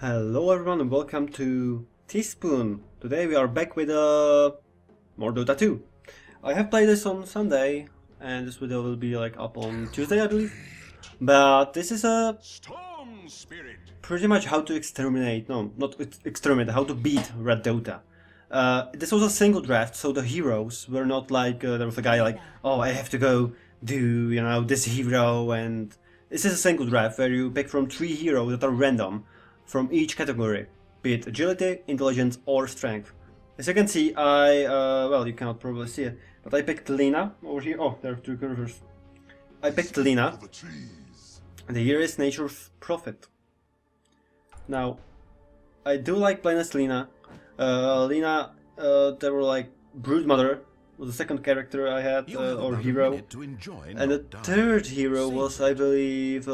Hello everyone and welcome to Teaspoon. Today we are back with more Dota 2. I have played this on Sunday and this video will be like up on Tuesday, I believe. But this is a pretty much how to exterminate, no, not exterminate, how to beat Rat Dota. This was a single draft, so the heroes were not like, there was a guy like, oh, I have to go do, you know, this hero, and this is a single draft where you pick from 3 heroes that are random from each category, be it agility, intelligence or strength. As you can see, well, you cannot probably see it, but I picked Lina over here. Oh, there are 2 curvers. I picked Lina. The here is Nature's Prophet. Now, I do like playing as Lina. Lina, there were like Broodmother was the second character I had, or hero, and the third hero was, I believe,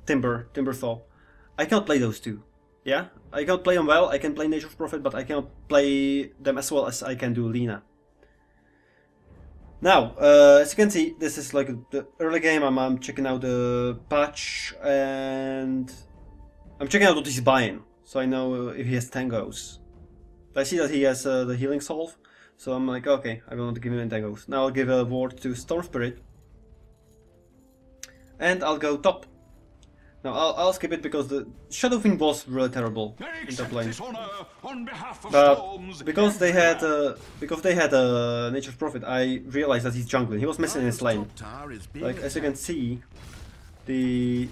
Timberthaw. I cannot play those 2. Yeah, I cannot play them well. I can play Nature's Prophet, but I cannot play them as well as I can do Lina. Now, as you can see, this is like the early game. I'm checking out the patch and I'm checking out what he's buying, so I know if he has tangos. I see that he has the healing salve, so I'm like, okay, I will not give him tangos. Now I'll give a ward to Storm Spirit, and I'll go top. Now I'll skip it because the Shadow Fiend was really terrible in top lane. But because they had Nature's Prophet, I realized that he's jungling. He was missing in his lane. Like as you can see, the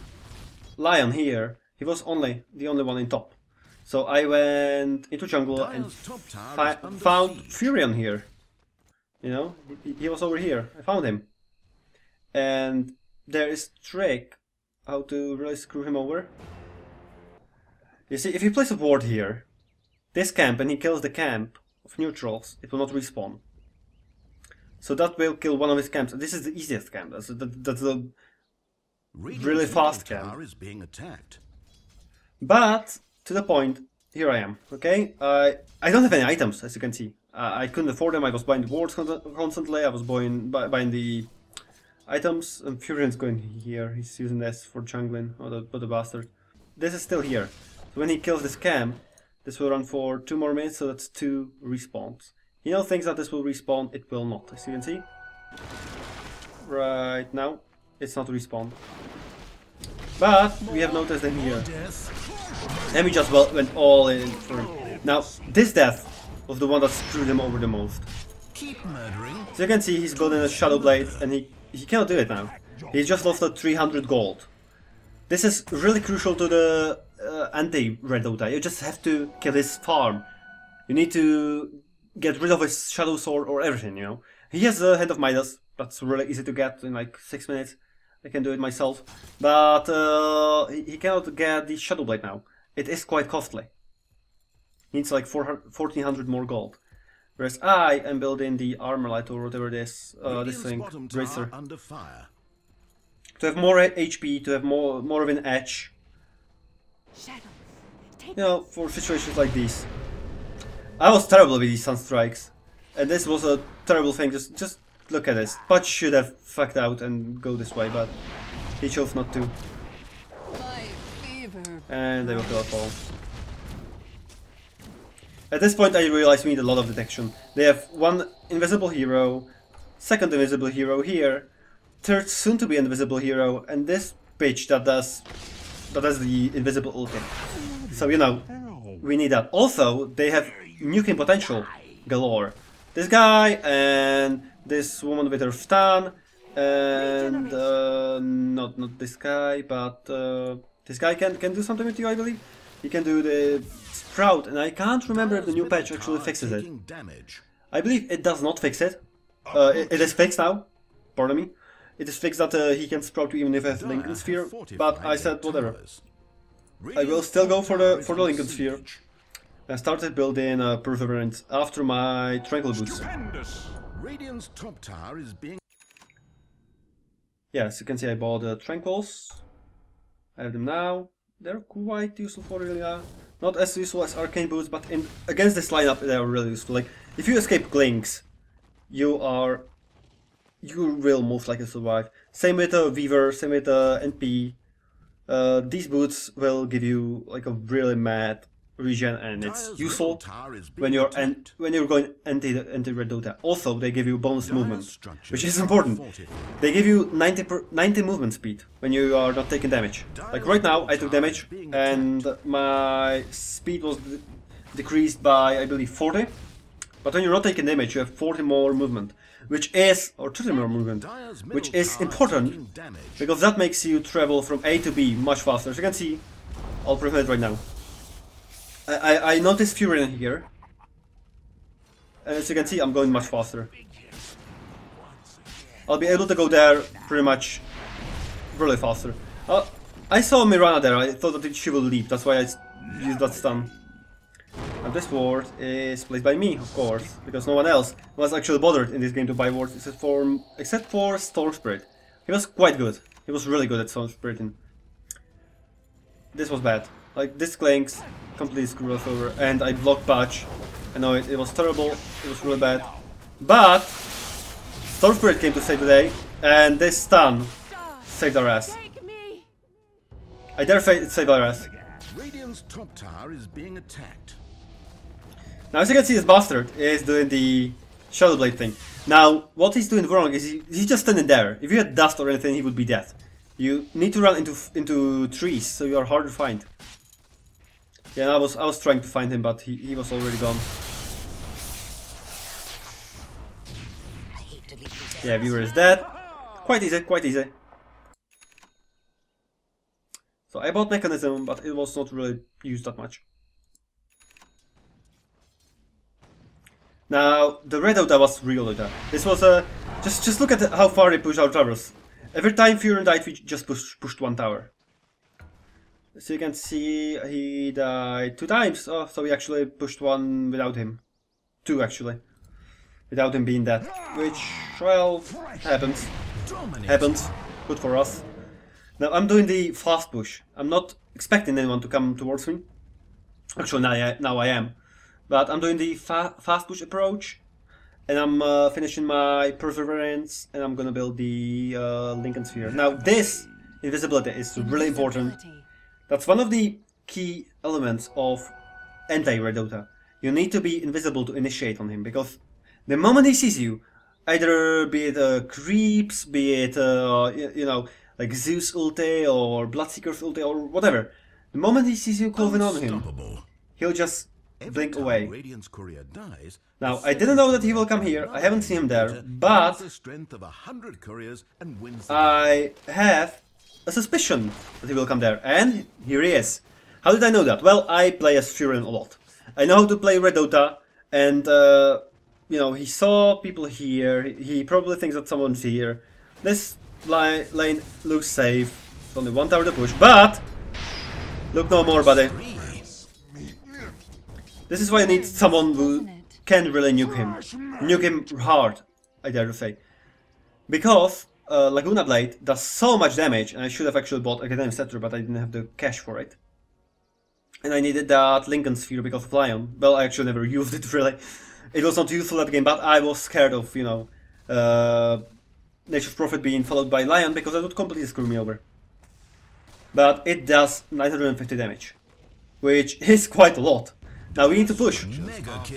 Lion here, he was the only one in top. So I went into jungle and found Furion here. You know, he was over here. I found him, and there is trick how to really screw him over. You see, if he places a ward here, this camp, and he kills the camp of neutrals, it will not respawn. So that will kill one of his camps. This is the easiest camp. That's the really fast camp. But to the point, here I am. Okay, I don't have any items, as you can see. I couldn't afford them. I was buying the wards constantly. I was buying the items, and Furion's going here. He's using this for jungling. What a bastard. This is still here. So when he kills this camp, this will run for 2 more minutes, so that's 2 respawns. He now thinks that this will respawn. It will not, as you can see. Right now, it's not respawn. But we have noticed him here. And we just went all in for him. Now, this death was the one that screwed him over the most. So you can see he's building a Shadow Blade, and he cannot do it now. He just lost 300 gold. This is really crucial to the anti-Rat Dota. You just have to kill his farm. You need to get rid of his Shadow Sword or everything, you know. He has a Head of Midas. That's really easy to get in like 6 minutes. I can do it myself. But he cannot get the Shadow Blade now. It is quite costly. Needs like 1400 more gold. Whereas I am building the armor light or whatever it is, this thing, bracer. To have more HP, to have more of an edge. You know, for situations like these. I was terrible with these Sunstrikes. And this was a terrible thing, just look at this. Patch should have fucked out and go this way, but he chose not to. And they will kill us all. At this point I realized we need a lot of detection. They have 1 invisible hero, 2nd invisible hero here, 3rd soon to be invisible hero, and this bitch that does the invisible ulti. So you know, we need that. Also, they have nuking potential galore. This guy and this woman with her stun, and not this guy, but this guy can do something with you, I believe. He can do the Sprout, and I can't remember if the new patch actually fixes it. I believe it does not fix it. It is fixed now. Pardon me. It is fixed that he can Sprout you even if he has Lincoln Sphere. But I said whatever. I will still go for the Lincoln Sphere. I started building Perseverance after my Tranquil Boots. Yeah, as you can see, I bought the Tranquils. I have them now. They're quite useful for Ilya. Not as useful as Arcane Boots, but against this lineup they are really useful. Like, if you escape Glinks, you will most likely survive. Same with Weaver, same with NP. these boots will give you like a really mad regen, and it's useful when you're going anti Red Dota. Also, they give you bonus movement, which is important. They give you 90 movement speed when you are not taking damage. Like right now, I took damage and my speed was decreased by, I believe, 40. But when you're not taking damage, you have 40 more movement, which is, or 30 more movement, which is important because that makes you travel from A to B much faster. As you can see, I'll prevent it right now. I noticed Furion here, and as you can see, I'm going much faster. I'll be able to go there pretty much really faster. I saw Mirana there, I thought that she will leap, that's why I used that stun. And this ward is placed by me, of course, because no one else was actually bothered in this game to buy wards except for Storm Spirit. He was quite good. He was really good at Storm Spiriting. This was bad. Like, this Clanks completely screwed us over, and I blocked Patch. I know it was terrible, it was really bad. But Storm Spirit came to save the day, and this stun saved our ass. I dare say it saved our ass. Radiant's top tower is being attacked. Now, as you can see, this bastard is doing the Shadow Blade thing. Now, what he's doing wrong is he's just standing there. If you had dust or anything, he would be dead. You need to run into trees, so you are hard to find. Yeah, I was trying to find him, but he was already gone. Yeah, viewer is dead. Quite easy, quite easy. So I bought Mechanism, but it was not really used that much. Now, the Rat Dota was real Dota. This was a... Just look at how far they pushed our towers. Every time Furion died, we just pushed one tower. So you can see he died 2 times. Oh, so we actually pushed one without him. 2 actually. Without him being dead. Which, well, happens. Happens. Good for us. Now I'm doing the fast push. I'm not expecting anyone to come towards me. Actually, now I am. But I'm doing the fast push approach. And I'm finishing my Perseverance. And I'm gonna build the Lincoln Sphere. Now this invisibility is really important. That's one of the key elements of anti-Rat Dota. You need to be invisible to initiate on him. Because the moment he sees you, either be it creeps, be it, you know, like Zeus ulti or Bloodseeker's ulti or whatever. The moment he sees you closing on him, he'll just blink away. Now, I didn't know that he will come here, I haven't seen him there, but I have a suspicion that he will come there, and here he is. How did I know that? Well, I play as Furion a lot. I know how to play Rat Dota, and you know, he saw people here, he probably thinks that someone's here. This lane looks safe, it's only 1 tower to push, but look no more, buddy. This is why you need someone who can really nuke him. Nuke him hard, I dare to say. Because Laguna Blade does so much damage, and I should have actually bought Academic Scepter, but I didn't have the cash for it. And I needed that Lincoln Sphere because of Lion. Well, I actually never used it really. It was not useful at the game, but I was scared of, you know, Nature's Prophet being followed by Lion because that would completely screw me over. But it does 950 damage, which is quite a lot. Now we need to push.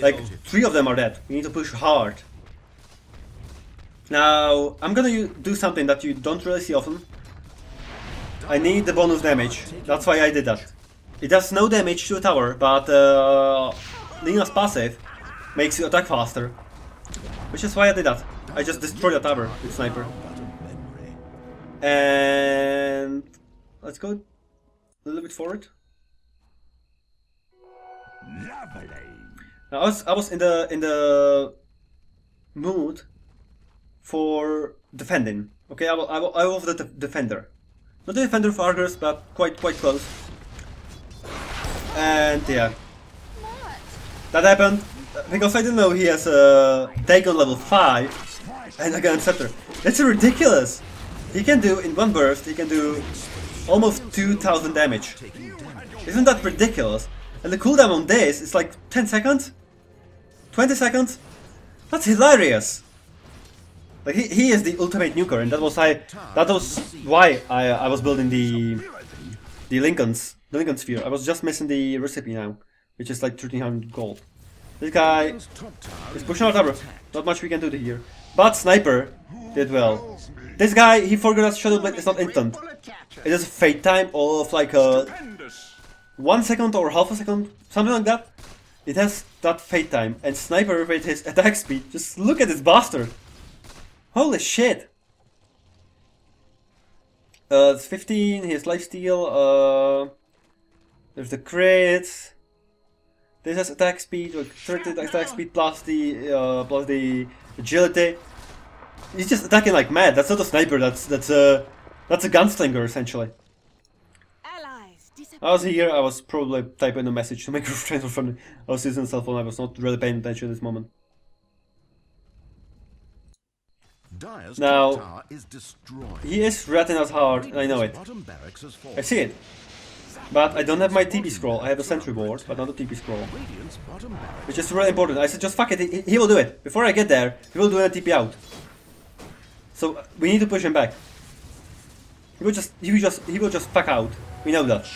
Like, 3 of them are dead. We need to push hard. Now, I'm gonna do something that you don't really see often. I need the bonus damage. That's why I did that. It does no damage to a tower, but Lina's passive makes you attack faster. Which is why I did that. I just destroyed a tower with Sniper. And let's go a little bit forward. Now I was in the mood for defending. Okay, I was the defender. Not the defender for Argers, but quite close. And yeah, that happened because I didn't know he has a take on level 5 and again Scepter. That's ridiculous. He can do in one burst. He can do almost 2,000 damage. Isn't that ridiculous? And the cooldown on this is like 10 seconds, 20 seconds. That's hilarious. Like he is the ultimate nuker, and that was why I was building the The Lincoln sphere. I was just missing the recipe now, which is like 1300 gold. This guy is pushing our tower. Not much we can do here. But Sniper did well. This guy, he forgot that Shadow Blade is not instant. It is a fade time of like 1 second or half a second, something like that. It has that fade time, and Sniper with his attack speed. Just look at this bastard. Holy shit. It's 15, he has lifesteal, there's the crits. This has attack speed, like 30 attack speed plus the agility. He's just attacking like mad. That's not a sniper, that's a gunslinger essentially. I was here, I was probably typing a message to my girlfriend or something. I was using a cell phone, I was not really paying attention at this moment. Now, he is ratting us hard, and I know it. I see it. But I don't have my TP scroll. I have a sentry board, but not a TP scroll. Which is really important. I said just fuck it, he will do it. Before I get there, he will do a TP out. So we need to push him back. He will just fuck out. We know that.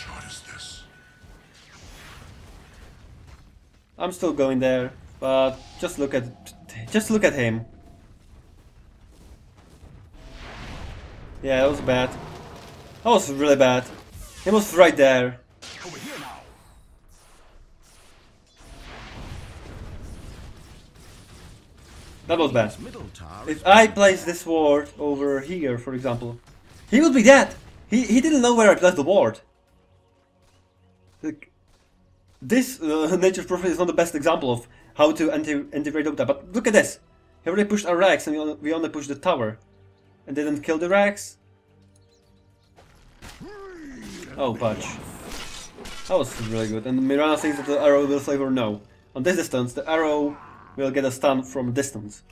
I'm still going there, but just look at him. Yeah, that was bad. That was really bad. He was right there. That was bad. If I place this ward over here, for example, he would be dead. He didn't know where I placed the ward. Like, this Nature's Prophet is not the best example of how to anti-Rat Dota, but look at this. He already pushed our Rex and we only pushed the tower. And didn't kill the Rex. Oh, punch. That was really good. And Mirana thinks that the arrow will flavor no. On this distance, the arrow will get a stun from distance.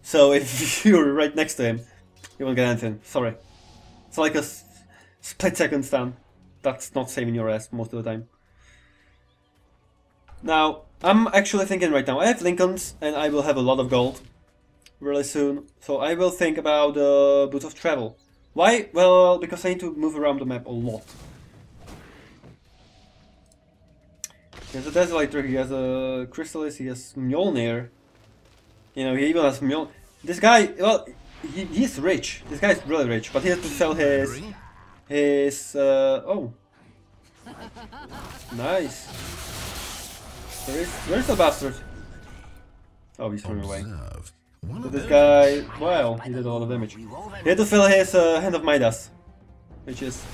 So if you're right next to him, you won't get anything. Sorry. It's like a split second stun. That's not saving your ass most of the time. Now, I'm actually thinking right now, I have Lincolns and I will have a lot of gold really soon. So I will think about the Boots of Travel. Why? Well, because I need to move around the map a lot. He has a Desolator, he has a Chrysalis, he has Mjolnir. You know, he even has Mjolnir. This guy, well, he's rich. This guy is really rich, but he has to sell his oh. Nice. Where's the bastard? Oh, he's running away. So this guy, well, he did a lot of damage. He had to fill his Hand of Midas, which is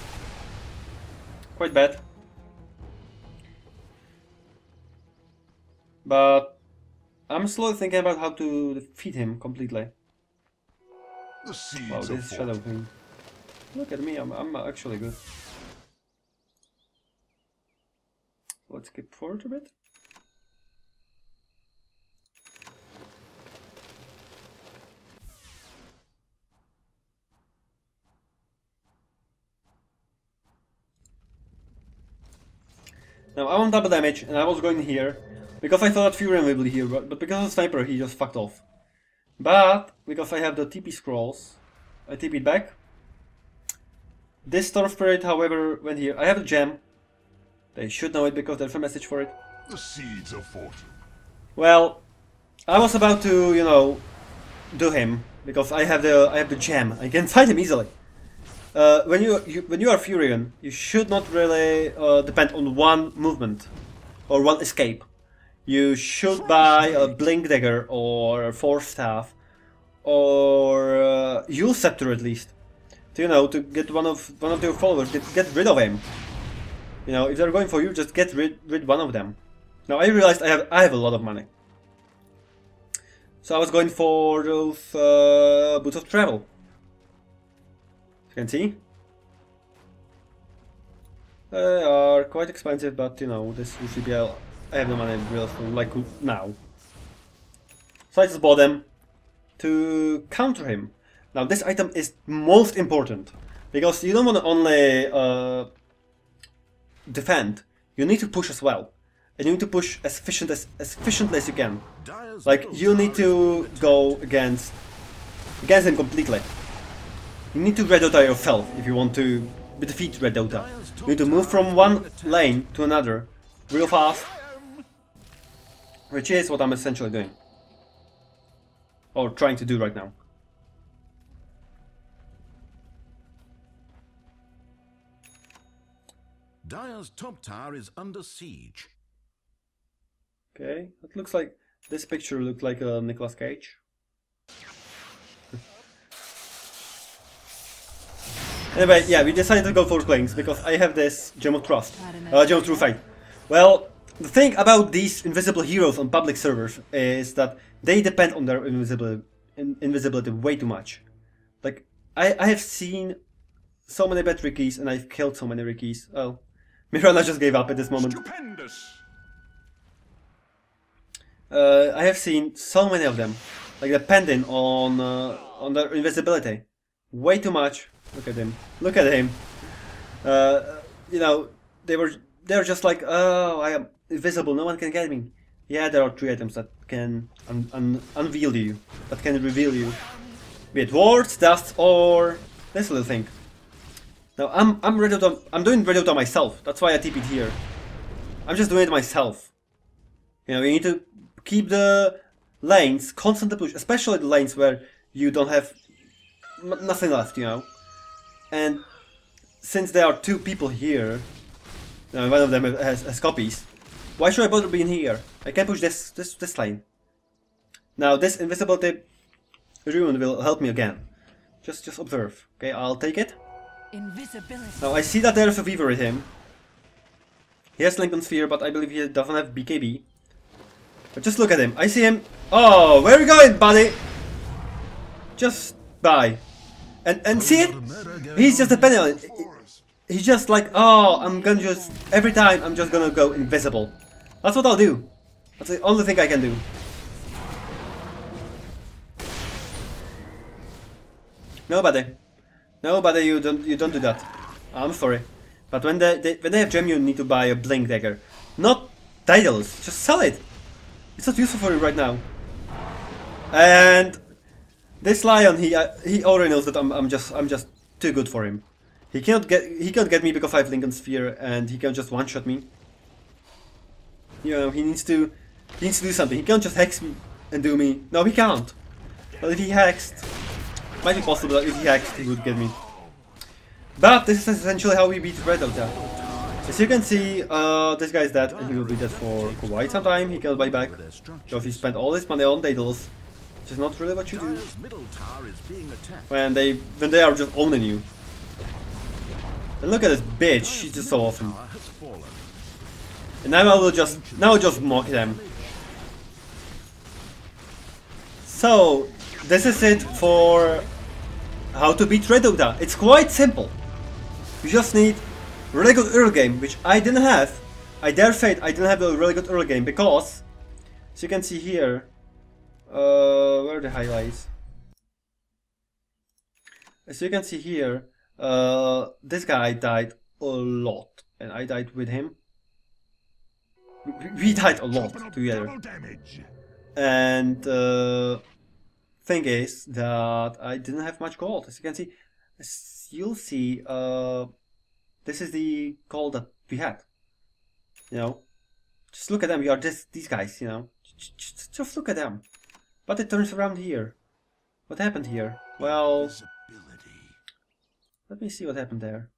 quite bad. But I'm slowly thinking about how to defeat him completely. Wow, this shadow thing. Look at me, I'm actually good. Let's skip forward a bit. Now I want double damage, and I was going here because I thought Furion will be here, but because of Sniper he just fucked off. But because I have the TP scrolls, I TP'd back. This Storm Spirit, however, went here. I have a gem. They should know it because there's a message for it. The seeds of fortune. Well, I was about to, you know, do him because I have the gem. I can find him easily. When you are Furion, you should not really depend on one movement or one escape. You should buy a Blink Dagger or a Force Staff or Yule Scepter at least. To, you know, to get one of your followers, get rid of him. You know, if they're going for you, just get rid one of them. Now I realized I have a lot of money, so I was going for those Boots of Travel. You can see they are quite expensive, but you know, this should be. I have the money real soon, like now. So I just bought them to counter him. Now this item is most important because you don't want to only defend. You need to push as well, and you need to push as efficiently as you can. Like you need to go against him completely. You need to Rat Dota yourself if you want to defeat Rat Dota. You need to move from one lane to another real fast, which is what I'm essentially doing. Or trying to do right now. Dire's top tower is under siege. Okay, it looks like this picture looked like a Nicolas Cage. Anyway, yeah, we decided to go for Klings because I have this Gem of Trust, Gem of True Fight. Well, the thing about these invisible heroes on public servers is that they depend on their invisibility way too much. Like, I have seen so many bad Rickies and I've killed so many Rickies. Oh, Miranda just gave up at this moment. Stupendous. I have seen so many of them, like depending on their invisibility, way too much. Look at him! Look at him! You know, they're just like, oh, I am invisible. No one can get me. Yeah, there are 3 items that can unveil you, that can reveal you, be it wards, dust, or this little thing. Now I'm doing Rat Dota myself. That's why I TP'd here. I'm just doing it myself. You know, you need to keep the lanes constantly pushed, especially the lanes where you don't have nothing left, you know. And since there are 2 people here, one of them has copies, why should I bother being here? I can push this lane. Now this invisibility rune will help me again. Just observe. Okay, I'll take it. Invisibility. Now I see that there's a Weaver with him. He has Lincoln Sphere, but I believe he doesn't have BKB. But just look at him. I see him. Oh, where are you going, buddy? Just bye. And see it? He's just depending on it. He's just like, oh, I'm gonna just every time I'm just gonna go invisible. That's what I'll do. That's the only thing I can do. Nobody, you don't do that. I'm sorry, but when they have gem, you need to buy a blink dagger, not titles. Just sell it. It's not useful for you right now. And this lion, he already knows that I'm just too good for him. He can't get me because I have Lincoln Sphere, and he can just one-shot me. You know, he needs to do something. He can't just hex me and do me. No, he can't. But if he hexed, might be possible that if he hexed, he would get me. But this is essentially how we beat Rat Dota. As you can see, this guy's dead, and he will be dead for quite some time. He cannot buy back. So if he spent all his money on Daedalus, which is not really what you do when they are just owning you. And look at this bitch, she's just so awesome. And now I will just mock them. So this is it for how to beat Rat Dota. It's quite simple. You just need really good early game, which I didn't have. I dare say I didn't have a really good early game because, as you can see here, where are the highlights? As you can see here, this guy died a lot, and I died with him. We died a lot together. And thing is that I didn't have much gold. As you can see, you'll see, this is the gold that we had. You know, just look at them. We are these guys. You know, just look at them. But it turns around here. What happened here? Well, let me see what happened there.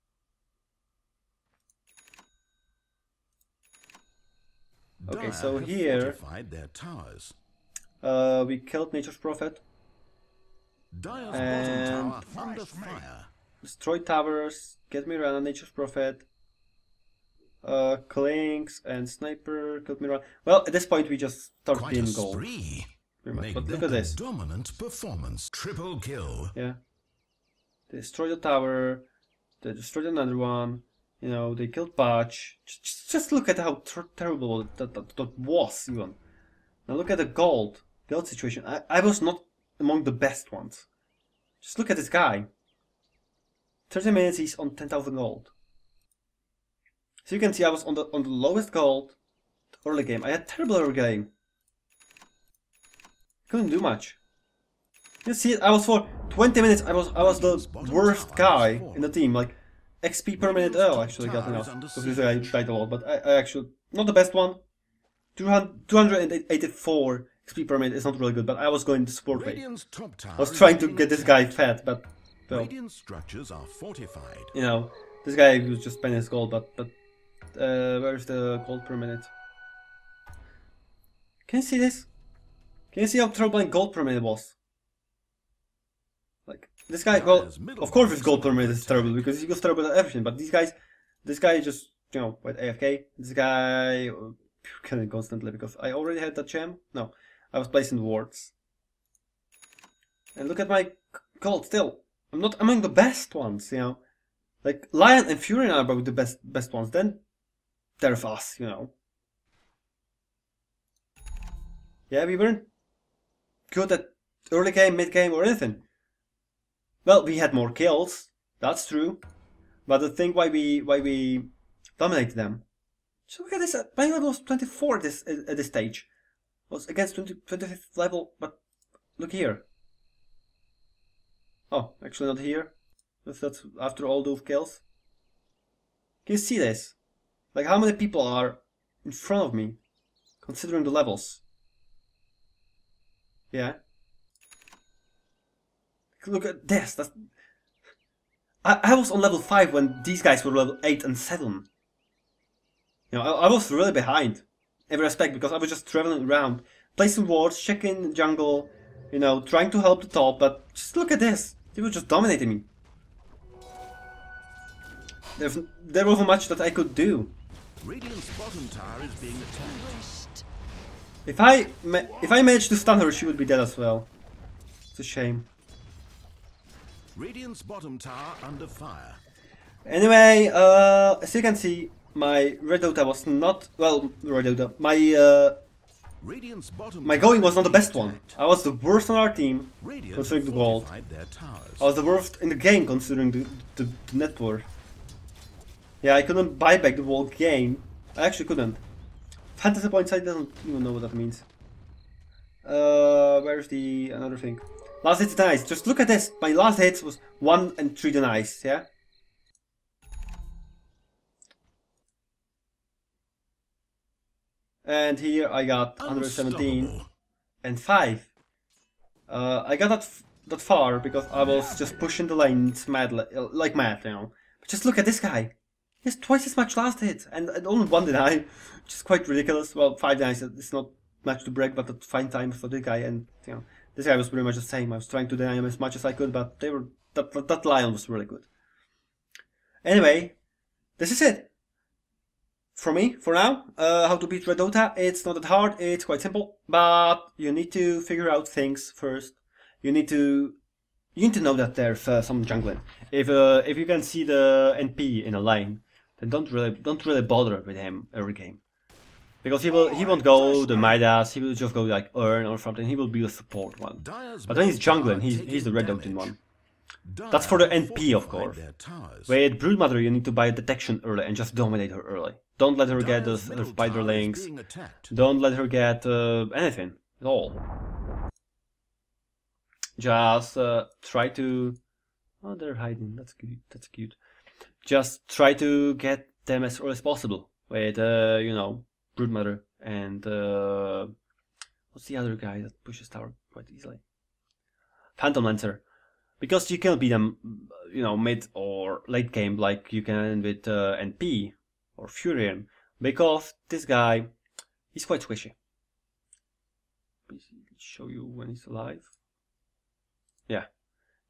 Okay, so here we killed Nature's Prophet and destroyed towers, get me around Nature's Prophet, Clinks and Sniper killed me around. Well, at this point we just start being gold. But look at this. Dominant performance. Triple kill. Yeah. They destroyed the tower, they destroyed another one. You know, they killed Patch. Just look at how terrible that was, even. Now look at the gold situation. I was not among the best ones. Just look at this guy. 30 minutes, he's on 10,000 gold. So you can see I was on the lowest gold early game. I had terrible early game. Couldn't do much. You see, I was for 20 minutes. I was the worst guy in the team. Like XP per minute. Oh, actually got enough. Because this guy died a lot, but I actually not the best one. 284 XP per minute is not really good, but I was going to support rate. I was trying to get this guy fed, but well, structures are fortified. you know, this guy was just spending his gold. But where's the gold per minute? Can you see this? Can you see how troubling gold per minute was? Like this guy, well, of course his gold per minute is terrible because he goes terrible at everything. But these guys, this guy just, you know, wait, AFK. This guy killing constantly because I already had that gem. No, I was placing wards. And look at my gold still. I'm not among the best ones, you know. Like Lion and Furion are about the best ones. Then there's us, you know. Yeah, we weren't good at early game, mid game, or anything. Well, we had more kills. That's true. But the thing why we dominated them. So look at this. My level was 24 at this stage. Was against 25th level, but look here. Oh, actually not here. That's after all those kills. Can you see this? Like how many people are in front of me, considering the levels? Yeah. Look at this. That's... I was on level 5 when these guys were level 8 and 7. You know, I was really behind, in every respect, because I was just traveling around, placing wards, checking jungle, you know, trying to help the top, but just look at this. They were just dominating me. There wasn't much that I could do. Radiant's bottom tower is being attacked. If I managed to stun her, she would be dead as well. It's a shame. Radiant's bottom tower under fire. Anyway, as you can see, my Rat Dota was not well. Rat Dota, my going was not the best one. I was the worst on our team, considering the gold. I was the worst in the game, considering the net worth. Yeah, I couldn't buy back the whole game. I actually couldn't. Fantasy points, I don't even know what that means. Where's the another thing? Last hits nice. Just look at this. My last hits was 1 and 3 denies, yeah? And here I got 117 and 5. I got that far because I was just pushing the lanes like mad, you know. But just look at this guy. He has twice as much last hit and only 1 deny, which is quite ridiculous. Well, 5 denies, it's not much to break, but that's fine time for this guy. And you know, this guy was pretty much the same. I was trying to deny him as much as I could, but that Lion was really good. Anyway, this is it. For me, for now, how to beat Rat Dota. It's not that hard, it's quite simple, but you need to figure out things first. You need to know that there's some jungling. If you can see the NP in a lane, then don't really bother with him every game, because he won't go the Midas. He will just go like Earn or something. He will be a support one. But when he's jungling, he's the Rat Dota one. That's for the NP, of course. With Broodmother, you need to buy detection early and just dominate her early. Don't let her get the spider links. Don't let her get anything at all. Just try to... Oh, they're hiding. That's cute. That's cute. Just try to get them as early as possible. With, you know, Broodmother and... what's the other guy that pushes tower quite easily? Phantom Lancer. Because you can beat them, you know, mid or late game like you can with NP or Furion. Because this guy, he's quite squishy. Show you when he's alive. Yeah.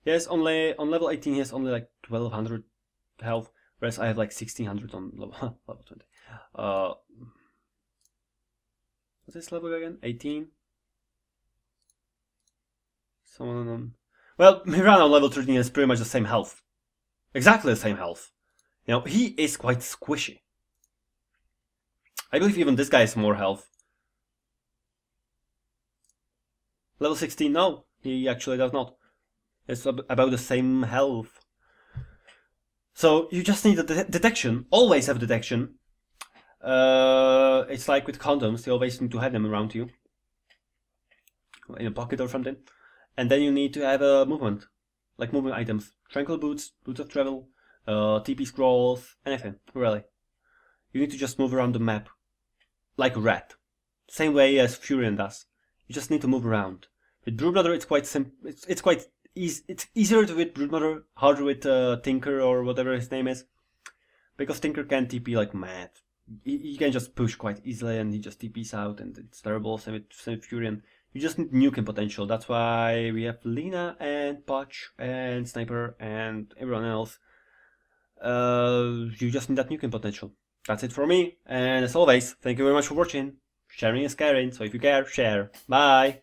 He has only, on level 18 he has only like 1200 health. Whereas I have like 1600 on level, level 20. What's his level again? 18? Someone on... Well, Mirana on level 13 has pretty much the same health. Exactly the same health. You know, he is quite squishy. I believe even this guy has more health. Level 16, no, he actually does not. It's about the same health. So you just need a detection. Always have detection. It's like with condoms, you always need to have them around you. In a pocket or something. And then you need to have a movement. Like movement items. Tranquil boots, boots of travel, TP scrolls, anything, really. You need to just move around the map, like Rat. Same way as Furion does. You just need to move around. With Broodmother, it's quite simple. It's quite easy. It's easier with Broodmother, harder with Tinker or whatever his name is, because Tinker can TP like mad. He can just push quite easily, and he just TPs out, and it's terrible. Same with Furion. You just need nuking potential. That's why we have Lina and Potch and Sniper and everyone else. You just need that nuking potential. That's it for me. And as always, thank you very much for watching. Sharing is caring, so if you care, share. Bye!